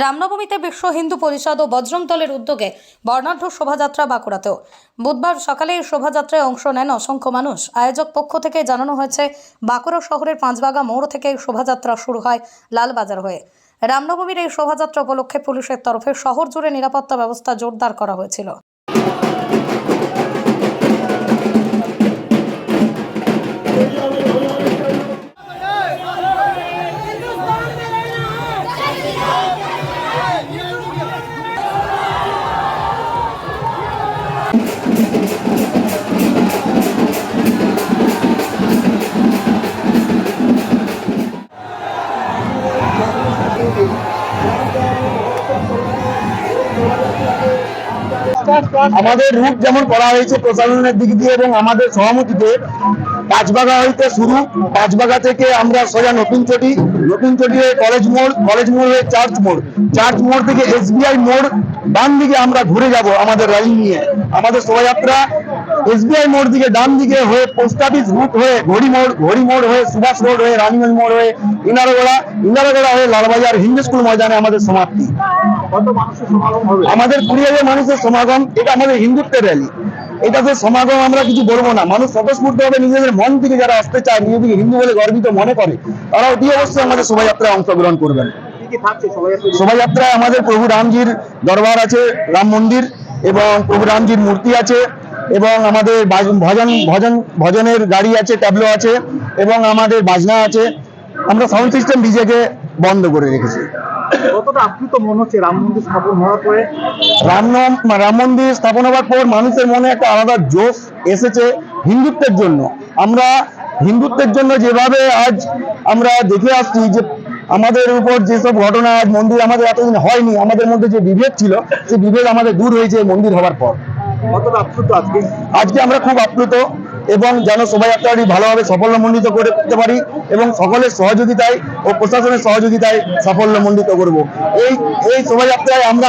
রামনবমীতে বিশ্ব হিন্দু পরিষদ ও বজরং দলের উদ্যোগে বর্ণাঢ্য শোভাযাত্রা বাঁকুড়াতেও। বুধবার সকালে এই শোভাযাত্রায় অংশ নেন অসংখ্য মানুষ। আয়োজক পক্ষ থেকে জানানো হয়েছে, বাঁকুড়া শহরের পাঁচবাগা মোড় থেকে এই শোভাযাত্রা শুরু হয় লালবাজার হয়ে। রামনবমীর এই শোভাযাত্রা উপলক্ষে পুলিশের তরফে শহর জুড়ে নিরাপত্তা ব্যবস্থা জোরদার করা হয়েছিল। আমাদের রুট যেমন করা হয়েছে প্রশাসনের দিক দিয়ে এবং আমাদের সহমতিতে পাঁচবাগা হইতে শুরু, পাঁচবাগা থেকে আমরা সোজা নতুন চটি হয়ে কলেজ মোড় হয়ে চার্চ মোড় থেকে SBI মোড়, ডান দিকে আমরা ঘুরে যাব আমাদের র্যালি নিয়ে। আমাদের শোভাযাত্রা SBI মোড় দিকে ডান দিকে হয়ে পোস্ট অফিস রুট হয়ে ঘড়ি মোড় হয়ে সুভাষ রোড হয়ে রানীগঞ্জ মোড় হয়ে ইনারগোড়া হয়ে লালবাজার হিন্দু স্কুল ময়দানে আমাদের সমাপ্তি। কত মানুষের সমাগম হবে? আমাদের 20,000 মানুষের সমাগম। এটা আমাদের হিন্দুত্বের র্যালি। এটাতে সমাগম আমরা কিছু বলবো না। মানুষ স্বতঃস্ফূর্ত ভাবে নিজেদের মন থেকে যারা আসতে চায়, নিজেদেরকে হিন্দু বলে গর্বিত মনে করে, তারা অতি অবশ্যই আমাদের শোভাযাত্রায় অংশগ্রহণ করবেন। শোভাযাত্রায় আমাদের প্রভু রামজির দরবার আছে, রাম মন্দির, এবং প্রভু রামজির মূর্তি আছে, এবং আমাদের ভজনের গাড়ি আছে, ট্যাবলো আছে, এবং আমাদের বাজনা আছে। আমরা সাউন্ড সিস্টেম ডিজেকে বন্ধ করে রেখেছি। কতটা আপ্লুত মনে হচ্ছে রাম মন্দির স্থাপন হওয়ার পরে? রাম মন্দির স্থাপন হওয়ার পর মানুষের মনে একটা আলাদা জোশ এসেছে হিন্দুত্বের জন্য। আমরা হিন্দুত্বের জন্য যেভাবে আজ আমরা দেখে আসছি যে আমাদের উপর যেসব ঘটনা, আজ মন্দির আমাদের এতদিন হয়নি, আমাদের মধ্যে যে বিভেদ ছিল, সেই বিভেদ আমাদের দূর হয়েছে মন্দির হওয়ার পর। কতটা আপ্লুত আজকে আমরা খুব আপ্লুত, এবং যেন শোভাযাত্রাটি ভালোভাবে সাফল্যমণ্ডিত করতে পারি এবং সকলের সহযোগিতায় ও প্রশাসনের সহযোগিতায় সাফল্যমণ্ডিত করব। এই শোভাযাত্রায় আমরা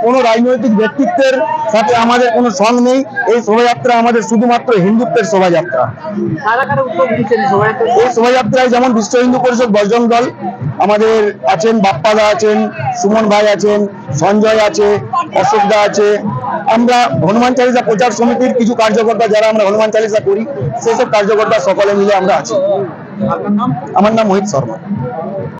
কোনো রাজনৈতিক ব্যক্তিত্বের সাথে আমাদের কোনো সঙ্গ নেই। এই শোভাযাত্রা আমাদের শুধুমাত্র হিন্দুত্বের শোভাযাত্রা। এই শোভাযাত্রায় যেমন বিশ্ব হিন্দু পরিষদ বজরং দল আমাদের আছেন, বাপ্পাদা আছেন, সুমন ভাই আছেন, সঞ্জয় আছে, অশোক দা আছে। আমরা হনুমান চালিসা প্রচার সমিতির কিছু কার্যকর্তা, যারা আমরা হনুমান চালিসা করি, সেসব কার্যকর্তা সকলে মিলে আমরা আছি। আমার নাম মোহিত শর্মা।